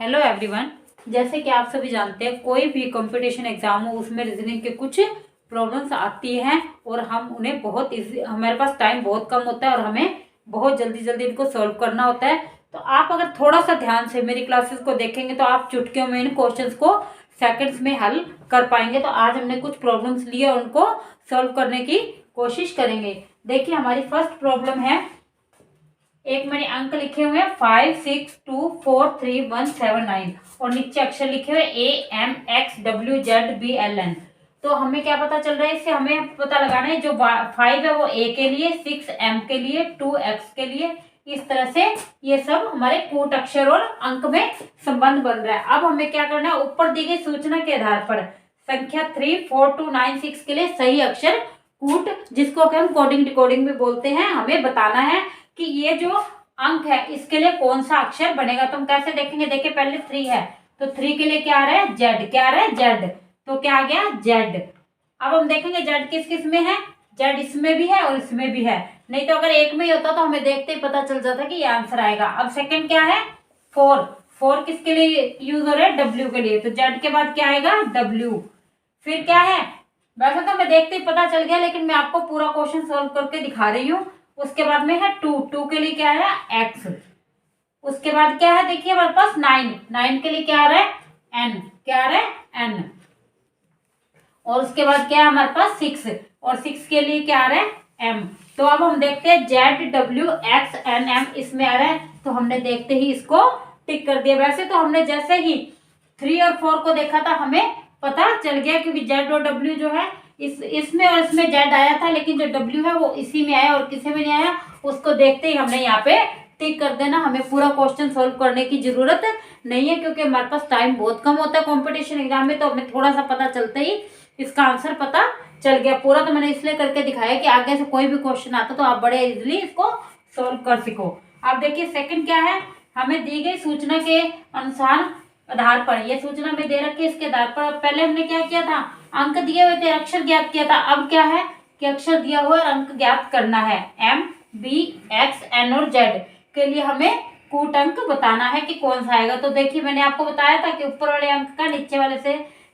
Hello everyone. जैसे कि आप सभी जानते हैं, कोई भी कंपटीशन एग्जाम हो उसमें रीजनिंग के कुछ प्रॉब्लम्स आती हैं और हम उन्हें बहुत इजी, हमारे पास टाइम बहुत कम होता है और हमें बहुत जल्दी जल्दी इनको सॉल्व करना होता है। तो आप अगर थोड़ा सा ध्यान से मेरी क्लासेस को देखेंगे तो आप चुटकियों में इन क्वेश्चंस को सेकंड्स में हल कर पाएंगे। तो आज हमने कुछ प्रॉब्लम्स लिए और उनको सॉल्व करने की कोशिश करेंगे। देखिए, हमारी फर्स्ट प्रॉब्लम है, एक मैंने अंक लिखे हुए हैं 5, 6, 2, 4, 3, 1, 7, 9 और नीचे अक्षर लिखे हुए AMXWZBLN। तो हमें क्या पता चल रहा है, इससे हमें पता लगाना है जो 5 है वो A के लिए, 6 M के लिए, 2 X के लिए। इस तरह से ये सब हमारे कूट अक्षर और अंक में संबंध बन रहा है। अब हमें क्या करना है, ऊपर दी गई सूचना के आधार पर संख्या 3, 4, 2, 9, 6 के लिए सही अक्षर कूट, जिसको हम कोडिंग डिकोडिंग भी बोलते हैं, हमें बताना है कि ये जो अंक है इसके लिए कौन सा अक्षर बनेगा। तो हम कैसे देखेंगे, देखिए पहले 3 है तो 3 के लिए क्या आ रहा है, जेड। क्या आ रहा है, जेड। तो क्या आ गया, जेड। अब हम देखेंगे जेड किस किस में है, जेड इसमें भी है और इसमें भी है। नहीं तो अगर एक में ही होता तो हमें देखते ही पता चल जाता कि ये आंसर आएगा। अब सेकंड क्या है, 4। 4 किसके लिए यूज हो रहा है, डब्ल्यू के लिए। तो जेड के बाद क्या आएगा, डब्ल्यू। फिर क्या है, वैसे तो हमें देखते ही पता चल गया लेकिन मैं आपको पूरा क्वेश्चन सॉल्व करके दिखा रही हूँ। उसके बाद में है 2। 2 के लिए क्या है, एक्स। उसके बाद क्या है, देखिए हमारे पास 9। 9 के लिए क्या आ रहा है, एन। क्या आ रहा है, एन। और उसके बाद क्या है हमारे पास 6 और 6 के लिए क्या आ रहा है, एम। तो अब हम देखते हैं Z W X N M इसमें आ रहा है, तो हमने देखते ही इसको टिक कर दिया। वैसे तो हमने जैसे ही 3 और 4 को देखा था हमें पता चल गया, क्योंकि जेड और डब्ल्यू जो है इसमें और इसमें जेड आया था, लेकिन जो डब्ल्यू है वो इसी में आया और किसी में नहीं आया। उसको देखते ही हमने यहाँ पे टिक कर देना। हमें पूरा क्वेश्चन सोल्व करने की जरूरत नहीं है, क्योंकि हमारे पास टाइम बहुत कम होता है कॉम्पिटिशन एग्जाम में। तो हमें थोड़ा सा पता चलता ही इसका आंसर पता चल गया। पूरा तो मैंने इसलिए करके दिखाया कि आगे से कोई भी क्वेश्चन आता तो आप बड़े इजिली इसको सोल्व कर सको। अब देखिए सेकंड क्या है, हमें दी गई सूचना के अनुसार आधार पर, ये सूचना में दे रखी है, इसके आधार पर पहले हमने क्या किया था, अंक दिए हुए थे, अक्षर ज्ञात किया था। अब क्या है कि अक्षर दिया हुआ है, अंक ज्ञात करना है। एम, बी, एक्स, एन और जेड के लिए हमें कूट अंक बताना है कि कौन सा आएगा। तो देखिए मैंने आपको बताया था कि ऊपर वाले अंक का नीचे वाले से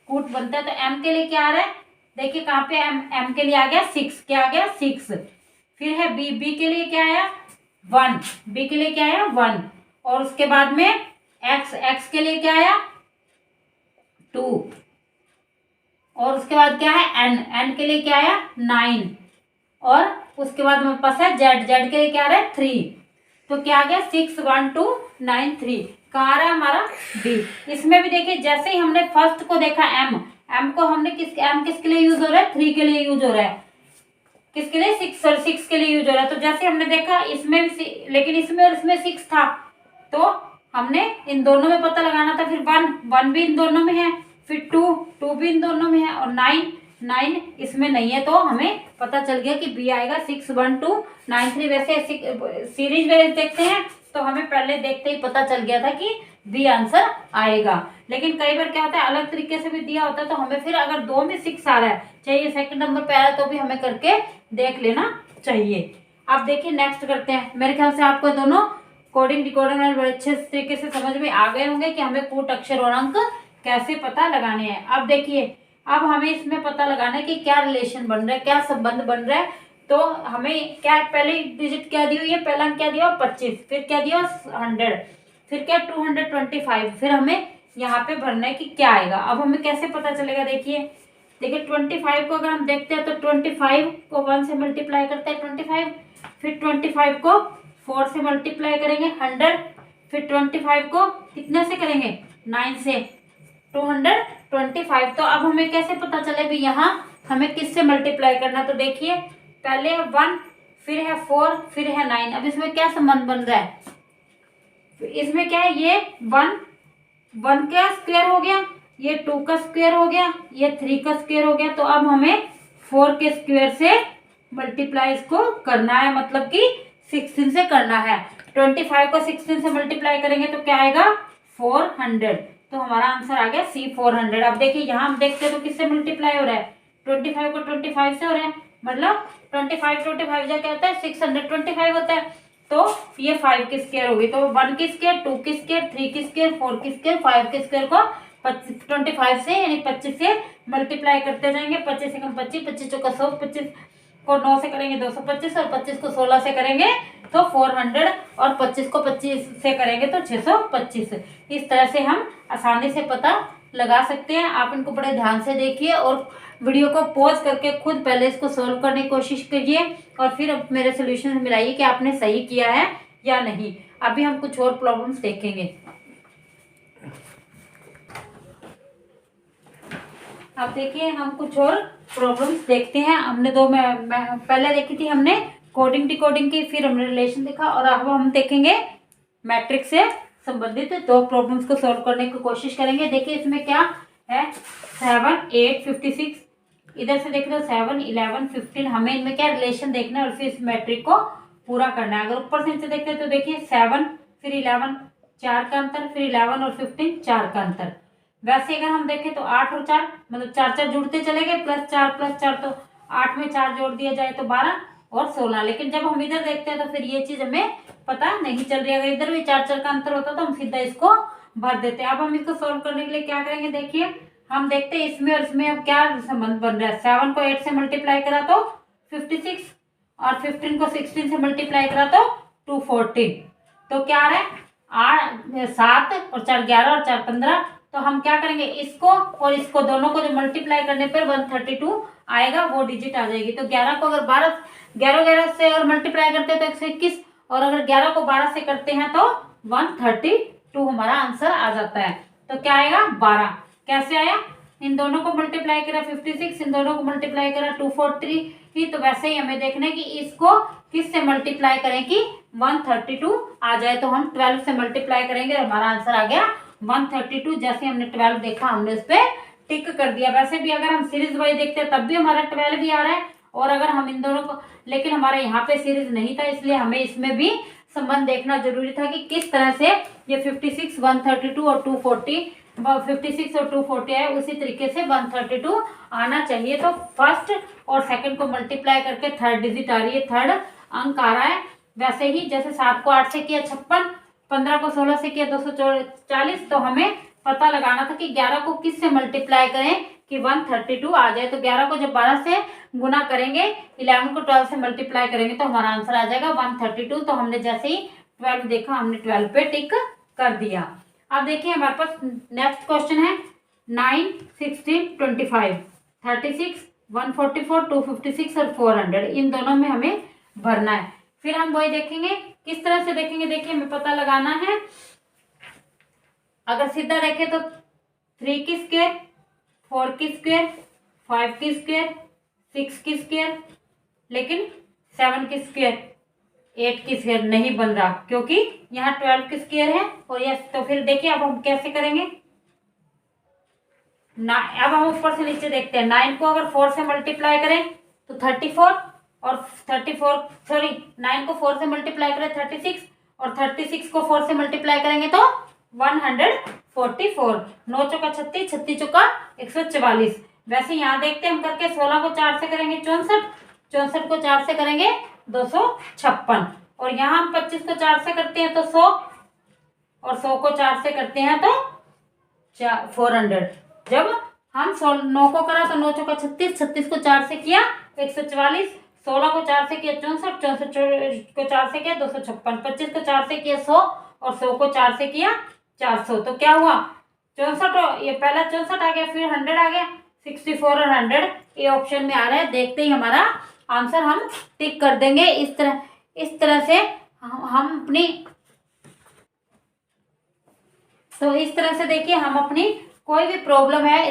कूट बनता है। तो एम के लिए क्या आ रहा है, देखिए कहाँ पे एम। एम के लिए आ गया 6। क्या आ गया, 6। फिर है बी। बी के लिए क्या आया, 1। बी के लिए क्या आया, 1। और उसके बाद में एक्स। एक्स के लिए क्या आया, 2। और उसके बाद क्या है एन। एन के लिए क्या आया, 9। और उसके बाद हमारे पास है जेड। जेड के लिए क्या आ रहा है, 3। तो क्या आ गया, 6, 1, 2, 9, 3। कहाँ आ रहा है हमारा, डी। इसमें भी देखिए जैसे ही हमने फर्स्ट को देखा एम। एम को हमने एम किसके लिए यूज हो रहा है, 3 के लिए यूज हो रहा है। किसके लिए, 6 के लिए यूज हो रहा है। तो जैसे हमने देखा इसमें भी लेकिन इसमें और इसमें 6 था, तो हमने इन दोनों में पता लगाना था। फिर 1 भी इन दोनों में है, फिर 2 भी इन दोनों में है, और 9 इसमें नहीं है। तो हमें पता चल गया कि बी आएगा, 6, 1, 2, 9, 3। वैसे सीरीज वाइज देखते हैं तो हमें पहले देखते ही पता चल गया था कि बी आंसर आएगा। लेकिन कई बार क्या होता है, अलग तरीके से भी दिया होता है, तो हमें फिर अगर 2 में 6 आ रहा है, चाहिए सेकंड नंबर पे आ रहा है, तो भी हमें करके देख लेना चाहिए। अब देखिए नेक्स्ट करते हैं। मेरे ख्याल से आपको दोनों कोडिंग डिकोडिंग बड़े अच्छे तरीके से समझ में आ गए होंगे कि हमें कूट अक्षर और अंक कैसे पता लगाने हैं। अब देखिए, अब हमें इसमें पता लगाना है कि क्या रिलेशन बन रहा है, क्या संबंध बन रहा है। तो हमें क्या, पहले डिजिट क्या दी हुई है, पहला अंक क्या दिया 25, फिर क्या दिया 100, फिर क्या 225। फिर हमें यहाँ पे भरना है कि क्या आएगा। अब हमें कैसे पता चलेगा, देखिए 25 को अगर हम देखते हैं तो 25 को 1 से मल्टीप्लाई करते हैं 25, फिर 25 को 4 से मल्टीप्लाई करेंगे 100, फिर 25 को कितने से करेंगे, 9 से, 225। तो अब हमें कैसे पता चले भी यहाँ हमें किससे मल्टीप्लाई करना। तो देखिए पहले है 1, फिर है 4, फिर है 9। अब इसमें क्या संबंध बन रहा है, इसमें क्या है, ये 1 का स्क्वायर हो गया, ये 2 का स्क्वायर हो गया, ये 3 का स्क्वायर हो गया। तो अब हमें 4 के स्क्वायर से मल्टीप्लाई इसको करना है, मतलब कि 16 से करना है। 25 को 16 से मल्टीप्लाई करेंगे तो क्या आएगा, 400। तो हमारा आंसर आ गया C 400। अब देखिए यहाँ हम देखते हैं तो किससे मल्टीप्लाई हो रहा है, 25 को 25 से हो रहा है, मतलब 25 25 क्या होता है, 625 होता है। तो ये 5 की स्क्वायर होगी। तो 1 की स्क्वायर, 2 की स्क्वायर, 3 की स्क्वायर, 4 की स्क्वायर, 5 की स्क्वायर को 25 से यानी 25 से मल्टीप्लाई करते जाएंगे। 25 से कम 25, 25 चौका 100, 25 को 9 से करेंगे 225 और 25 को 16 से करेंगे तो 400 और 25 को 25 से करेंगे तो 625। इस तरह से हम आसानी से पता लगा सकते हैं। आप इनको बड़े ध्यान से देखिए और वीडियो को पॉज करके खुद पहले इसको सॉल्व करने की कोशिश करिए और फिर मेरे सोल्यूशन मिलाइए कि आपने सही किया है या नहीं। अभी हम कुछ और प्रॉब्लम्स देखेंगे। अब देखिए हम कुछ और प्रॉब्लम्स देखते हैं। हमने दो मैं पहले देखी थी हमने कोडिंग डिकोडिंग की, फिर हमने रिलेशन देखा और अब हम देखेंगे मैट्रिक्स से संबंधित दो प्रॉब्लम्स को सॉल्व करने की कोशिश करेंगे। देखिए इसमें क्या है 7, 8, 56, इधर से देखें तो 7, 11, 15, हमें इनमें क्या रिलेशन देखना है और फिर इस मैट्रिक को पूरा करना है। अगर ऊपर से नीचे देखते हैं तो देखिए 7 फिर 11 4 का अंतर, फिर 11 और 15 4 का अंतर। वैसे अगर हम देखें तो 8 और 4 मतलब 4 4 जुड़ते चले गए, +4 तो 8 में 4 जोड़ दिया जाए तो 12 और 16। लेकिन जब हम इधर देखते हैं तो फिर ये चीज हमें पता नहीं चल रही। अगर इधर भी 4 4 का अंतर होता तो हम सीधा इसको भर देते हैं। अब हम इसको सोल्व करने के लिए क्या करेंगे, देखिए हम देखते हैं इसमें और इसमें अब क्या संबंध बन रहा है। 7 को 8 से मल्टीप्लाई करा तो 56 और 15 को 16 से मल्टीप्लाई करा तो 214। तो क्या आ रहा है 7 और 4 11 और 4 15। तो हम क्या करेंगे इसको और इसको दोनों को जो मल्टीप्लाई करने पर 132 आएगा, वो डिजिट आ जाएगी। तो 11 को अगर 11 से और मल्टीप्लाई करते हैं तो 121 और अगर 11 को 12 से करते हैं तो 132 हमारा आंसर आ जाता है। तो क्या आएगा 12। कैसे आया, इन दोनों को मल्टीप्लाई करा 56, इन दोनों को मल्टीप्लाई करा 243। तो वैसे ही हमें देखना है कि इसको किस से मल्टीप्लाई करें कि 132 आ जाए। तो हम 12 से मल्टीप्लाई करेंगे और हमारा आंसर आ गया 132। जैसे हमने 12 देखा हमने उस पर टिक कर दिया। वैसे भी अगर हम सीरीज वाइज देखते हैं तब भी हमारा 12 भी आ रहा है और अगर हम इन दोनों को, लेकिन हमारे यहाँ पे सीरीज नहीं था इसलिए हमें इसमें भी संबंध देखना जरूरी था कि किस तरह से ये 56, 132 और 240 56 और 240 है, उसी तरीके से 132 आना चाहिए। तो फर्स्ट और सेकंड को मल्टीप्लाई करके थर्ड डिजिट आ रही है, थर्ड अंक आ रहा है। वैसे ही जैसे 7 को 8 से किया 56, 15 को 16 से किया 240। तो हमें पता लगाना था कि 11 को किस से मल्टीप्लाई करें कि 132 आ जाए। तो 11 को जब 12 से गुना करेंगे, 11 को 12 से मल्टीप्लाई करेंगे तो हमारा आंसर आ जाएगा 132। तो हमने जैसे ही 12 देखा हमने 12 पे टिक कर दिया। अब देखिए हमारे पास नेक्स्ट क्वेश्चन है 9, 16, 25, 36, 144, 256 और 400। इन दोनों में हमें भरना है। फिर हम वही देखेंगे किस तरह से देखेंगे। देखिए हमें पता लगाना है, अगर सीधा देखें तो 3 की स्क्वायर, 4 की स्क्वायर, 5 की स्क्वायर, 6 की स्क्वायर, लेकिन 7 की स्क्वायर, 8 की स्क्वायर नहीं बन रहा क्योंकि यहाँ 12 की स्क्वायर है और यस। तो फिर देखिए अब हम कैसे करेंगे ना। अब हम ऊपर से नीचे देखते हैं। 9 को अगर 4 से मल्टीप्लाई करें तो 34 और 9 को 4 से मल्टीप्लाई करें 36 और 36 को 4 से मल्टीप्लाई करेंगे तो 144। 9 चौका 36, 36 चौका 144। वैसे यहाँ देखते हैं हम करके 16 को 4 से करेंगे 64, 64 को 4 से करेंगे 256 और यहाँ हम 25 को 4 से करते हैं तो 100 और 100 को 4 से करते हैं तो 400। जब हम 9 को करा तो 9 चौका 36, 36 को 4 से किया 144, 16 को 4 से किया 64, 64 को 4 से किया 256, 25 को 4 से किया 100 और 100 को 4 से किया 400। तो क्या हुआ 64, ये पहला 64 आ गया, फिर 100 आ गया, 64 और 100 ये ऑप्शन में आ रहा है। देखते ही हमारा आंसर हम टिक कर देंगे। इस तरह से हम अपनी, तो इस तरह से देखिए हम अपनी कोई भी प्रॉब्लम है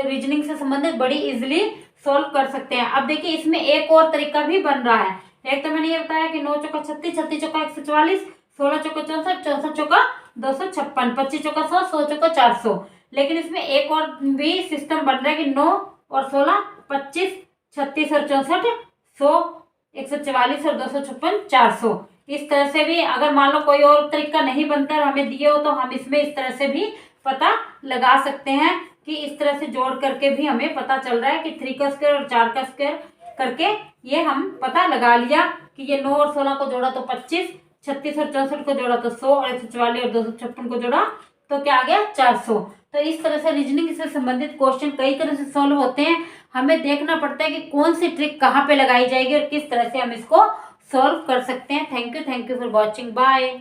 रीजनिंग से संबंधित बड़ी इजीली सोल्व कर सकते हैं। अब देखिए इसमें एक और तरीका भी बन रहा है। एक तो मैंने ये बताया कि 9 चौका 36, 36 चौका 144, 16 चौका 64, 64 चौका 256, 25 चौका 100, 100 चौका 400। लेकिन इसमें एक और भी सिस्टम बन रहा है कि 9 और 16, 25, 36 और 64, 100, 144 और 256, 400। इस तरह से भी अगर मान लो कोई और तरीका नहीं बनता और हमें दिए हो तो हम इसमें इस तरह से भी पता लगा सकते हैं कि इस तरह से जोड़ करके भी हमें पता चल रहा है कि 3 का स्क्वायर और 4 का स्क्वायर करके ये हम पता लगा लिया कि ये 9 और 16 को जोड़ा तो 25, 36 और 64 को जोड़ा तो 100, और 144 और 256 को जोड़ा तो क्या आ गया 400। तो इस तरह से रीजनिंग से संबंधित क्वेश्चन कई तरह से सॉल्व होते हैं। हमें देखना पड़ता है कि कौन सी ट्रिक कहाँ पे लगाई जाएगी और किस तरह से हम इसको सॉल्व कर सकते हैं। Thank you for watching, bye.